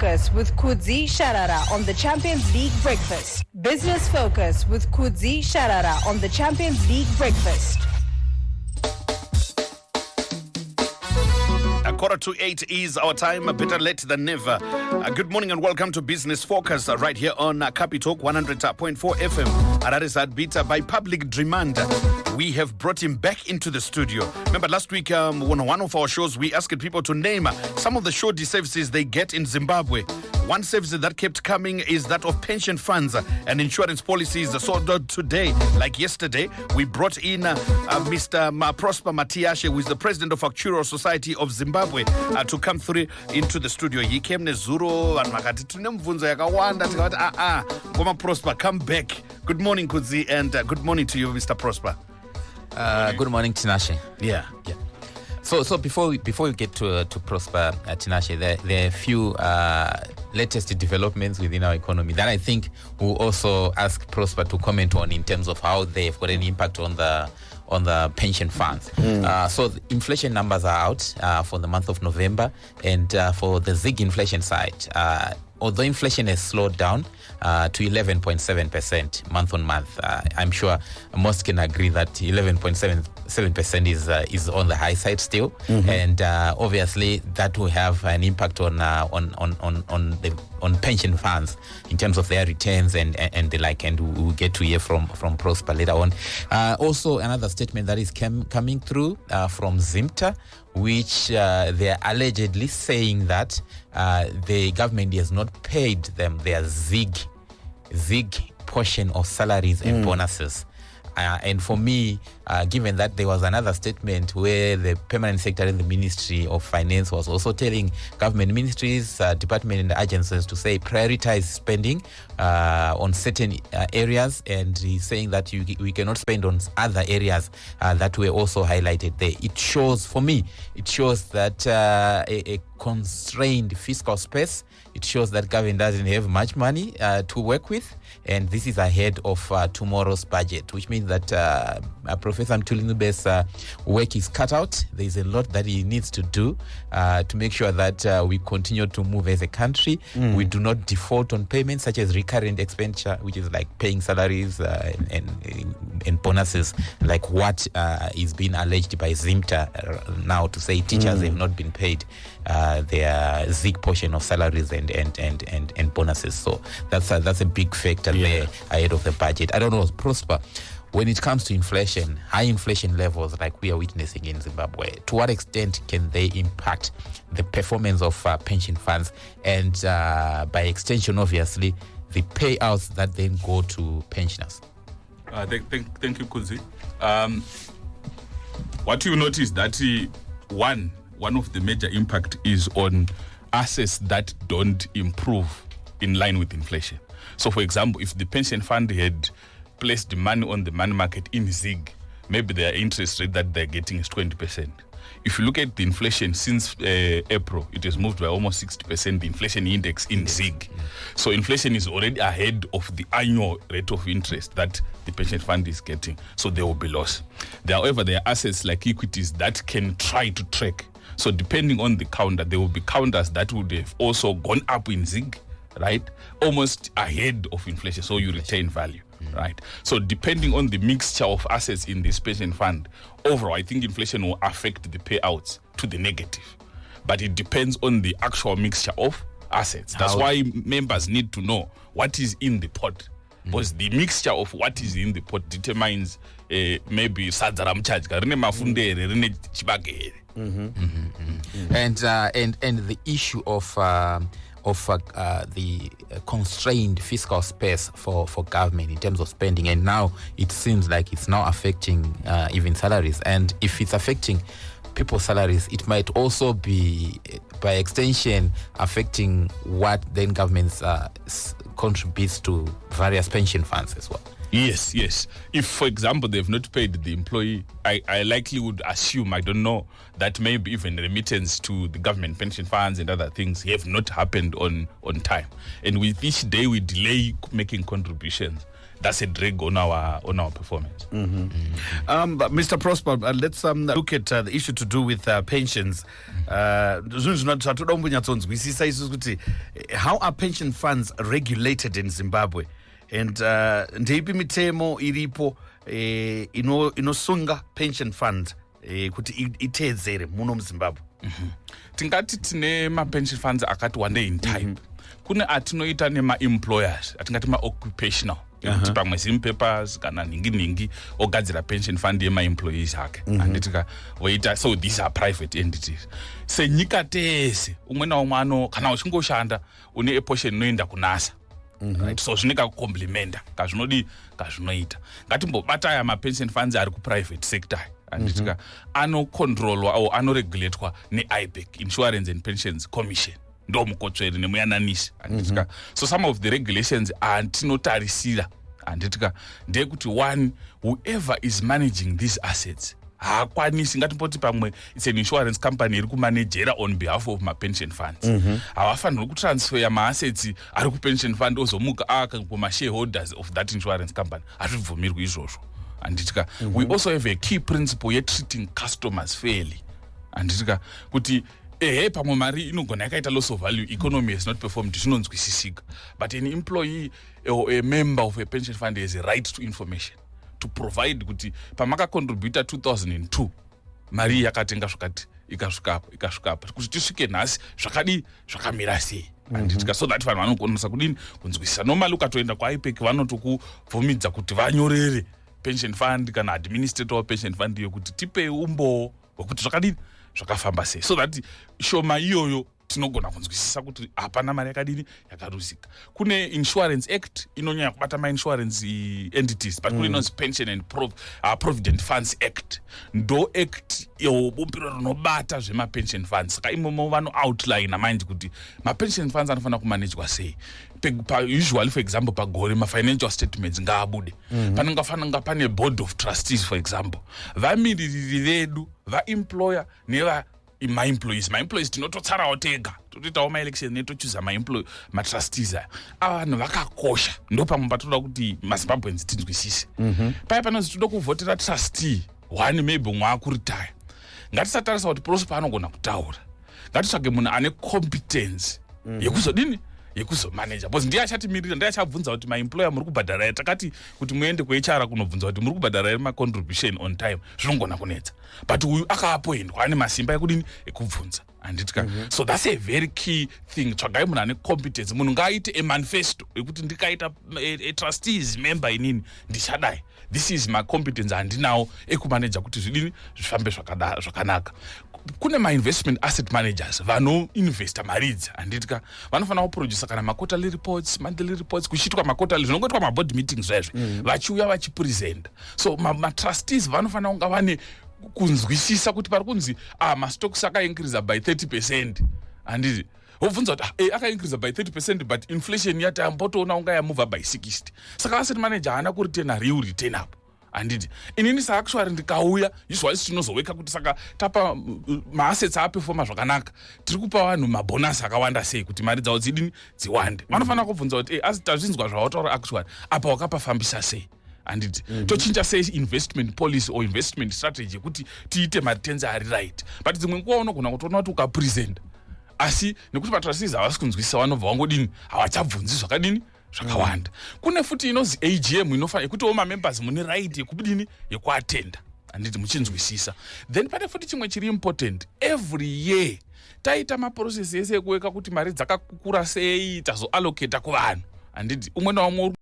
Focus with Kudzie, Sharara on the Champions League Breakfast. Business Focus with Kudzie, Sharara on the Champions League Breakfast. 7:45 is our time. Better late than never. Good morning and welcome to Business Focus right here on Capital 100.4 FM. Harare's heartbeat by public demand. We have brought him back into the studio. Remember last week on one of our shows, we asked people to name some of the shoddy services they get in Zimbabwe. One service that kept coming is that of pension funds and insurance policies. So today, like yesterday, we brought in Mr. Prosper Matiashe, who is the president of Actuarial Society of Zimbabwe, to come through into the studio. He came nezuro and makati tunemvunzo yakawanda tikati Ngoma Prosper, come back. Good morning, Kudzie, and good morning to you, Mr. Prosper. Good morning, Tinashe. Yeah. So before we get to Prosper, Tinashe, there are a few latest developments within our economy that I think we'll also ask Prosper to comment on in terms of how they've got an impact on the pension funds. So the inflation numbers are out for the month of November, and for the ZIG inflation side, although inflation has slowed down to 11.7% month on month, I'm sure most can agree that 11.7% is on the high side still, and obviously that will have an impact on pension funds in terms of their returns and the like, and we'll get to hear from Prosper later on. Also, another statement that is coming through from Zimta, which they are allegedly saying that the government has not paid them their ZIG portion of salaries and bonuses. And for me, given that there was another statement where the permanent secretary in the Ministry of Finance was also telling government ministries, departments and agencies to say prioritize spending on certain areas, and he's saying that we cannot spend on other areas that were also highlighted there. It shows that a constrained fiscal space. It shows that government doesn't have much money to work with, and this is ahead of tomorrow's budget, which means that Professor Mtulinube's work is cut out. There's a lot that he needs to do to make sure that we continue to move as a country. We do not default on payments such as recurrent expenditure, which is like paying salaries and bonuses, like what is being alleged by Zimta now to say teachers have not been paid their ZIG portion of salaries and bonuses. So that's a big factor there ahead of the budget. I don't know, Prosper, when it comes to inflation, high inflation levels like we are witnessing in Zimbabwe, to what extent can they impact the performance of pension funds and by extension, obviously, the payouts that then go to pensioners? Thank you, Kudzie. What you notice that one of the major impact is on assets that don't improve in line with inflation. So, for example, if the pension fund had placed the money on the money market in ZIG, maybe their interest rate that they're getting is 20%. If you look at the inflation since April, it has moved by almost 60%, the inflation index in ZIG. So inflation is already ahead of the annual rate of interest that the pension fund is getting. So there will be loss. However, there are assets like equities that can try to track. So depending on the counter, there will be counters that would have also gone up in ZIG, right? Almost ahead of inflation, so you retain value, right? So depending on the mixture of assets in this pension fund, overall, I think inflation will affect the payouts to the negative. But it depends on the actual mixture of assets. That's why members need to know what is in the pot. Because the mixture of what is in the pot determines maybe sadzaram charge rine mafundere rine chibagere. And the issue of the constrained fiscal space for government in terms of spending, and now it seems like it's now affecting even salaries. And if it's affecting people's salaries, it might also be, by extension, affecting what then governments contributes to various pension funds as well. Yes. If, for example, they've not paid the employee, I likely would assume, I don't know, that maybe even remittance to the government pension funds and other things have not happened on time. And with each day we delay making contributions, that's a drag on our performance. Mr. Prosper, let's look at the issue to do with pensions. How are pension funds regulated in Zimbabwe? And ndeipi mitemo iripo inosunga pension fund kuti iteedzere muno muZimbabwe? Tingati tine ma-pension funds akati wandei in type. Kune atinoita nema-employers, atingati ma-occupational. Kuti pamwe zimpapers kana ningi ogadzira pension fund yema-employees ake. Anditika voita, so these are private entities. Senyika tese, umwe naumwe kana uchingoshanda une a portion inoenda kunasa. Right, so zvineka kukomplimenta kazvinoita. Ngatimbobata aya ma-pension funds ari ku-private sector. Anditika anocontrolwa or anoregulatwa ne-IBEC, Insurance and Pensions Commission. Ndo mukotsveri nemuyananisi. Anditika so some of the regulations antinotarisira anditika ndekuti one, whoever is managing these assets haakwanisi, ngatimboti pamwe it's an insurance company iri kumanejera on behalf of ma-pension funds. Havafanirwi kutransfer ma-assets ari ku-pension fund ozomuka kuma-shareholders of that insurance company. Hazvibvumirwi izvozvo. Anditika we also have a key principle ye treating customers fairly. Anditika kuti pamwe mari inogona yakaita loss of value, economy has not performed, zvinonzwisisika, but an employee or a member of a pension fund has a right to information to provide kuti pamaka contributor 2002 mari yakatenga zvakati ikasvikapo kuti tisvike nhasi zvakamira sei. Anditika so that vanhu vanokwanisa kudini kunzwisisa. Normally ukatoenda kwaIPEC vanotokubvumidza kuti vanyorere pension fund kana administrator wa pension fund iyo kuti tipe umbo wekuti zvakadini zvakafamba sei, so that shoma iyoyo tinogona kunzwisisa kuti hapana mari yakadini yakaruzika. Kune Insurance Act inonyanya kubata ma-insurance entities, but kune inonzi Pension and Provident Funds Act. Ndo act yobumbiro rinobata zvema-pension funds. Saka imomo vano-outline mind kuti ma-pension funds anofanira kumanejwa sei. Usually, for example, pagore ma-financial statements ngaabude. Panonga pane board of trustees, for example. Vamiririri vedu, va-employer neva ma-employees tinototsarawo tega, totoitawo ma-election netochuza ma-trustees aya. Vanhu vakakosha, ndo pamwe patoda kuti maZimbabweans tinzwisise. Paya panozi toda kuvhotera trustee one, maybe umwe akuritaya. Ngatisatarisa kuti Prosper anogona kutaura. Ngatitsvage munhu ane competence yekuzodini yekuzomaneja, because ndiye achatimirira, ndiye achabvunza kuti ma-employer muri kubhadhara here. Takati kuti muende kuHR kunobvunza kuti muri kubhadhara here ma-contribution on time, zvinogona kunetsa, but uyu akaapoindwa ane masimba ekudini ekubvunza. Anditika so that's a very key thing. Tsvagai munhu ane competence. Munhu ngaaite a manifesto ekuti ndikaita a trustees member inini ndichadai, this is my competence handinawo ekumaneja kuti zvidini zvifambe zvakanaka. Kune ma-investment asset managers vanoinvesta maridzi. Anditika vanofanira kuprodusa kana ma-quarterly reports, monthly reports, kuchiitwa ma-quarterly, zvinongoitwa ma-board meetings zvaizvo, vachiuya vachipresenta. So ma-trustees vanofanira kunga vane kunzwisisa kuti pari kunzi ma-stocks aka-increase by 30%. Handiti wobvunza kuti aka-increase by 30%, but inflation yati ambotoona unga yamuvha by 60. Saka asset manager haana kuritena real return up. Anditi inini sa actually ndikauya usually tinozoweka kuti saka tapa ma-assets aperforma zvakanaka, tiri kupa vanhu mabonus akawanda sei kuti mari dzavo dzidini dziwande. Vanofanira kubvunza kuti tazvinzwa zvawataura actually apa wakapafambisa sei. Anditi tochinja sei investment policy or investment strategy kuti tiite ma-returns ari right. But dzimwe nguva unogona kutoona kuti ukapresenta asi nekuti ma-trustees havasi kunzwisisa, vanobva vangodini havachabvunzi zvakadini zvakawanda. Kune futi inozi AGM inofanira kuti ma-members mune right yekudini yekuatenda. Anditi muchinzwisisa. Then pane futi chimwe chiri important, every year taita ma-process ese ekuweka kuti mari dzakakura sei tazoallocata kuvanhu. Anditi umwe naumwe